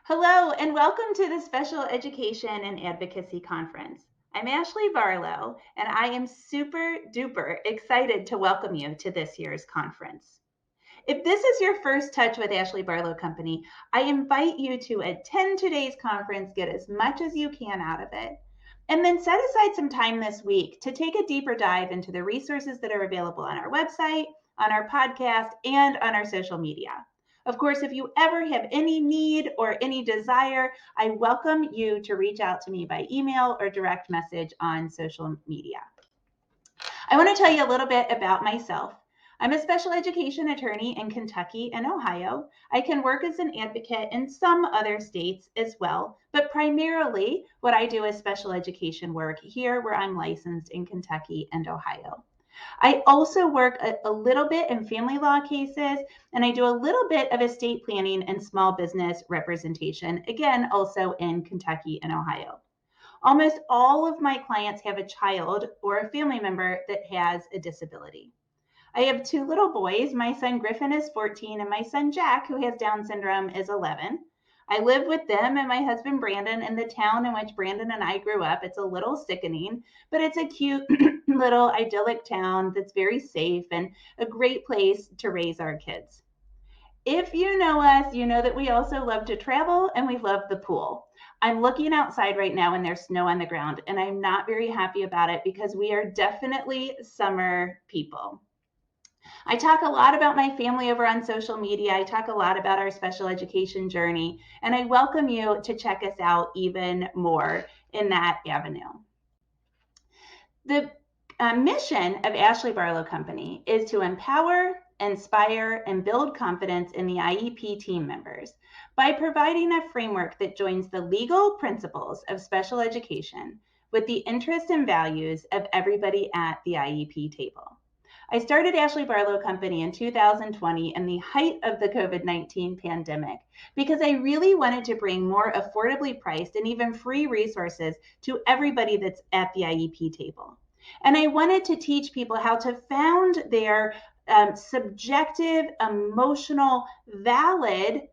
Hello, and welcome to the Special Education and Advocacy Conference. I'm Ashley Barlow, and I am super duper excited to welcome you to this year's conference. If this is your first touch with Ashley Barlow Company, I invite you to attend today's conference, get as much as you can out of it, and then set aside some time this week to take a deeper dive into the resources that are available on our website, on our podcast, and on our social media. Of course, if you ever have any need or any desire, I welcome you to reach out to me by email or direct message on social media. I want to tell you a little bit about myself. I'm a special education attorney in Kentucky and Ohio. I can work as an advocate in some other states as well, but primarily what I do is special education work here where I'm licensed in Kentucky and Ohio. I also work a little bit in family law cases, and I do a little bit of estate planning and small business representation, again, also in Kentucky and Ohio. Almost all of my clients have a child or a family member that has a disability. I have two little boys. My son Griffin is 14, and my son Jack, who has Down syndrome, is 11. I live with them and my husband Brandon in the town in which Brandon and I grew up. It's a little sickening, but it's a cute little idyllic town that's very safe and a great place to raise our kids. If you know us, you know that we also love to travel and we love the pool. I'm looking outside right now and there's snow on the ground, and I'm not very happy about it because we are definitely summer people. I talk a lot about my family over on social media. I talk a lot about our special education journey, and I welcome you to check us out even more in that avenue. The mission of Ashley Barlow Company is to empower, inspire, and build confidence in the IEP team members by providing a framework that joins the legal principles of special education with the interests and values of everybody at the IEP table. I started Ashley Barlow Company in 2020 in the height of the COVID-19 pandemic because I really wanted to bring more affordably priced and even free resources to everybody that's at the IEP table. And I wanted to teach people how to found their subjective, emotional, valid,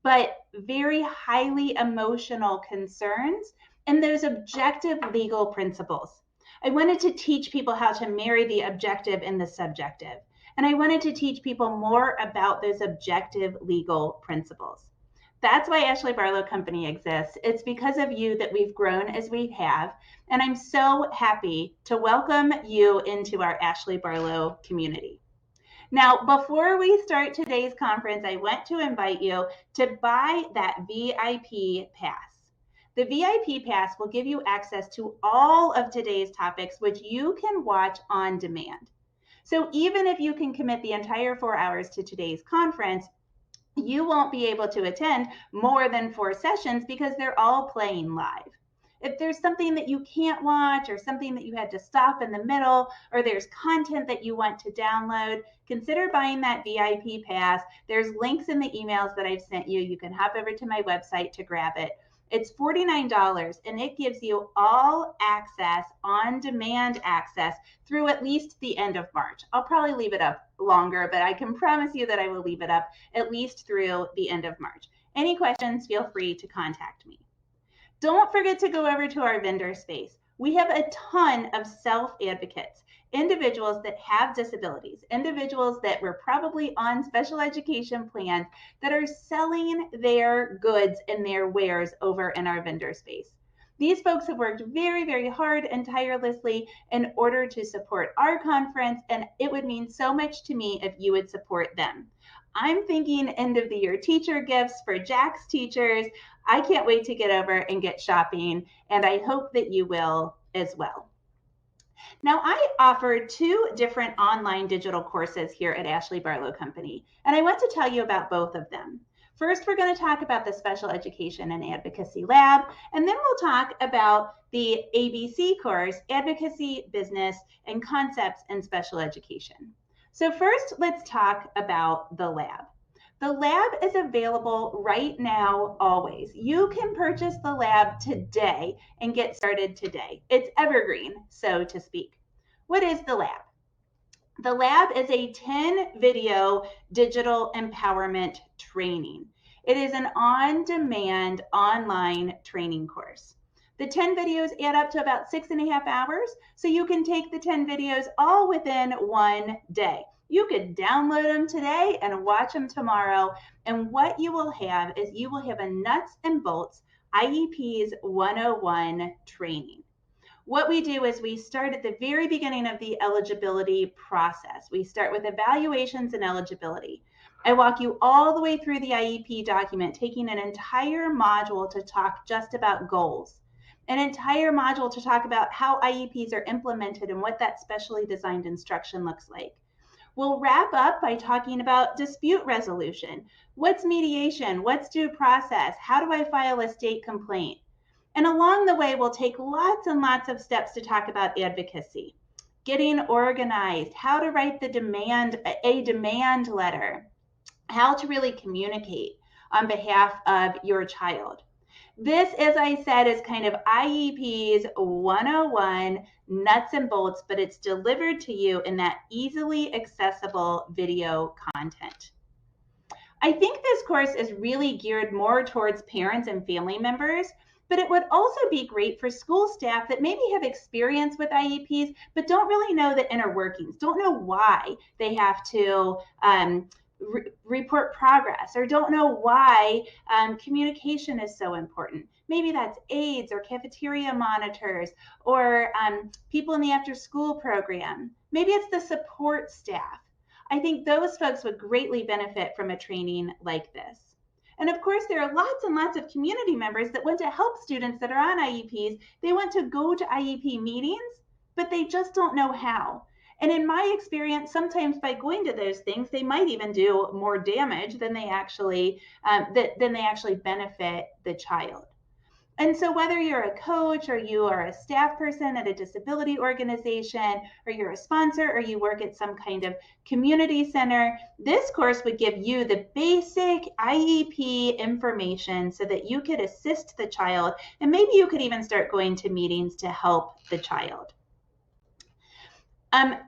but very highly emotional concerns and those objective legal principles. I wanted to teach people how to marry the objective and the subjective. And I wanted to teach people more about those objective legal principles. That's why Ashley Barlow Company exists. It's because of you that we've grown as we have. And I'm so happy to welcome you into our Ashley Barlow community. Now, before we start today's conference, I want to invite you to buy that VIP pass. The VIP pass will give you access to all of today's topics, which you can watch on demand. So even if you can commit the entire 4 hours to today's conference, you won't be able to attend more than 4 sessions because they're all playing live. If there's something that you can't watch or something that you had to stop in the middle, or there's content that you want to download, consider buying that VIP pass. There's links in the emails that I've sent you. You can hop over to my website to grab it. It's $49 and it gives you all access, on demand access through at least the end of March. I'll probably leave it up longer, but I can promise you that I will leave it up at least through the end of March. Any questions, feel free to contact me. Don't forget to go over to our vendor space. We have a ton of self-advocates, individuals that have disabilities, individuals that were probably on special education plans that are selling their goods and their wares over in our vendor space. These folks have worked very, very hard and tirelessly in order to support our conference, and it would mean so much to me if you would support them. I'm thinking end of the year teacher gifts for Jack's teachers. I can't wait to get over and get shopping, and I hope that you will as well. Now, I offer 2 different online digital courses here at Ashley Barlow Company, and I want to tell you about both of them. First, we're going to talk about the Special Education and Advocacy Lab, and then we'll talk about the ABC course, Advocacy, Business, and Concepts in Special Education. So first, let's talk about the lab. The lab is available right now, always. You can purchase the lab today and get started today. It's evergreen, so to speak. What is the lab? The lab is a 10 video digital empowerment training. It is an on-demand online training course. The 10 videos add up to about 6.5 hours, so you can take the 10 videos all within one day. You could download them today and watch them tomorrow, and what you will have is you will have a nuts and bolts IEPs 101 training. What we do is we start at the very beginning of the eligibility process. We start with evaluations and eligibility. I walk you all the way through the IEP document, taking an entire module to talk just about goals, an entire module to talk about how IEPs are implemented and what that specially designed instruction looks like. We'll wrap up by talking about dispute resolution. What's mediation? What's due process? How do I file a state complaint? And along the way, we'll take lots and lots of steps to talk about advocacy, getting organized, how to write a demand letter, how to really communicate on behalf of your child. This, as I said, is kind of IEP's 101 nuts and bolts, but it's delivered to you in that easily accessible video content. I think this course is really geared more towards parents and family members, but it would also be great for school staff that maybe have experience with IEPs, but don't really know the inner workings, don't know why they have to report progress, or don't know why communication is so important. Maybe that's aides or cafeteria monitors, or people in the after school program. Maybe it's the support staff. I think those folks would greatly benefit from a training like this. And of course, there are lots and lots of community members that want to help students that are on IEPs. They want to go to IEP meetings, but they just don't know how. And in my experience, sometimes by going to those things, they might even do more damage than they actually benefit the child. And so whether you're a coach, or you are a staff person at a disability organization, or you're a sponsor, or you work at some kind of community center, this course would give you the basic IEP information so that you could assist the child, and maybe you could even start going to meetings to help the child.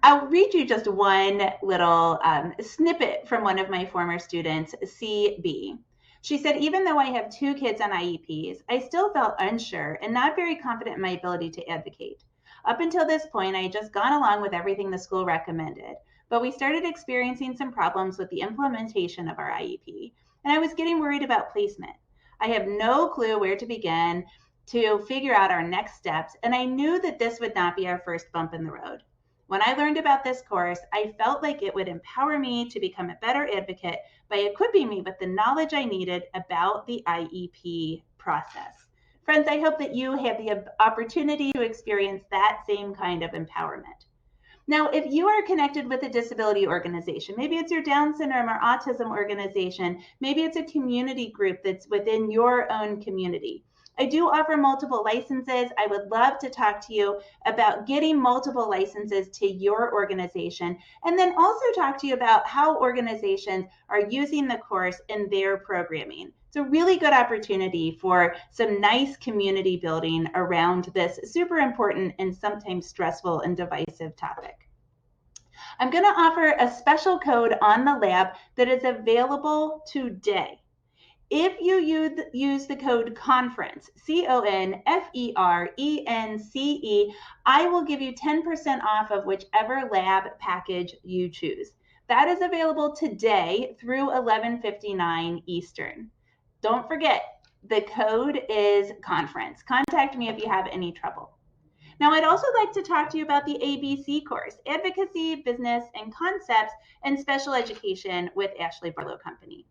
I'll read you just one little snippet from one of my former students, CB. She said, even though I have 2 kids on IEPs, I still felt unsure and not very confident in my ability to advocate. Up until this point, I had just gone along with everything the school recommended, but we started experiencing some problems with the implementation of our IEP, and I was getting worried about placement. I have no clue where to begin to figure out our next steps, and I knew that this would not be our first bump in the road. When I learned about this course, I felt like it would empower me to become a better advocate by equipping me with the knowledge I needed about the IEP process. Friends, I hope that you have the opportunity to experience that same kind of empowerment. Now, if you are connected with a disability organization, maybe it's your Down syndrome or autism organization, maybe it's a community group that's within your own community. I do offer multiple licenses. I would love to talk to you about getting multiple licenses to your organization, and then also talk to you about how organizations are using the course in their programming. It's a really good opportunity for some nice community building around this super important and sometimes stressful and divisive topic. I'm going to offer a special code on the lab that is available today. If you use the code CONFERENCE, CONFERENCE, I will give you 10% off of whichever lab package you choose. That is available today through 11:59 Eastern. Don't forget, the code is CONFERENCE. Contact me if you have any trouble. Now, I'd also like to talk to you about the ABC course, Advocacy, Business, and Concepts in Special Education with Ashley Barlow Company.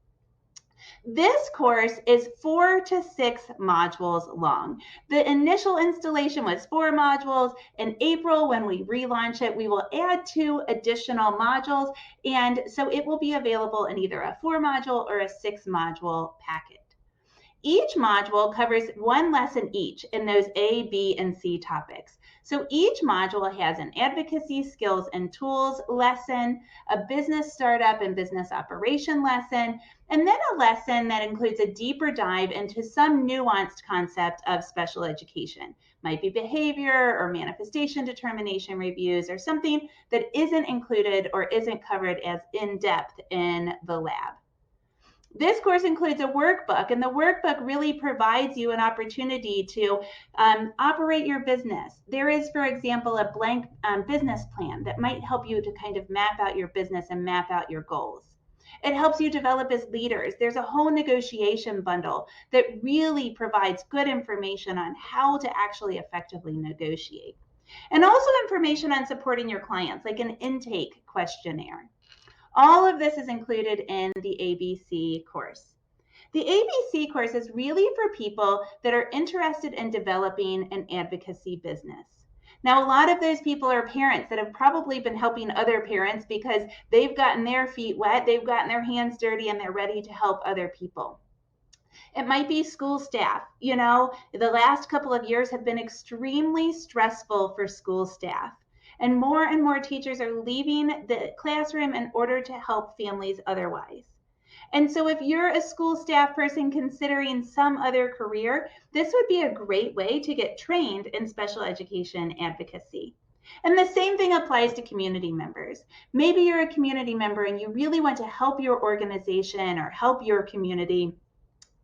This course is 4 to 6 modules long. The initial installation was 4 modules. In April, when we relaunch it, we will add 2 additional modules, and so it will be available in either a 4 module or a 6 module packet. Each module covers 1 lesson each in those A, B, and C topics. So each module has an advocacy skills and tools lesson, a business startup and business operation lesson, and then a lesson that includes a deeper dive into some nuanced concept of special education. Might be behavior or manifestation determination reviews, or something that isn't included or isn't covered as in depth in the lab. This course includes a workbook, and the workbook really provides you an opportunity to operate your business. There is, for example, a blank business plan that might help you to kind of map out your business and map out your goals. It helps you develop as leaders. There's a whole negotiation bundle that really provides good information on how to actually effectively negotiate. And also information on supporting your clients, like an intake questionnaire. All of this is included in the ABC course. The ABC course is really for people that are interested in developing an advocacy business. Now, a lot of those people are parents that have probably been helping other parents because they've gotten their feet wet, they've gotten their hands dirty, and they're ready to help other people. It might be school staff. You know, the last couple of years have been extremely stressful for school staff. And more teachers are leaving the classroom in order to help families otherwise. And so if you're a school staff person considering some other career, this would be a great way to get trained in special education advocacy. And the same thing applies to community members. Maybe you're a community member and you really want to help your organization or help your community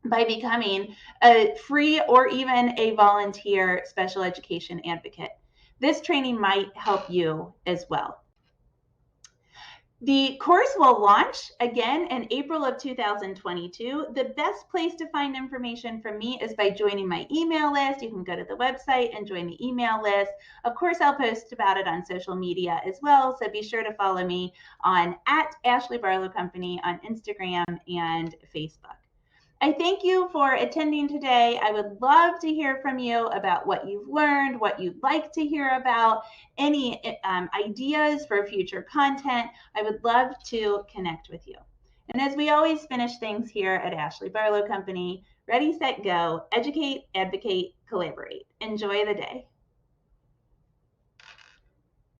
by becoming a free or even a volunteer special education advocate. This training might help you as well. The course will launch again in April of 2022. The best place to find information from me is by joining my email list. You can go to the website and join the email list. Of course, I'll post about it on social media as well, so be sure to follow me on @AshleyBarlowCompany on Instagram and Facebook. I thank you for attending today. I would love to hear from you about what you've learned, what you'd like to hear about, any ideas for future content. I would love to connect with you. And as we always finish things here at Ashley Barlow Company, ready, set, go, educate, advocate, collaborate. Enjoy the day.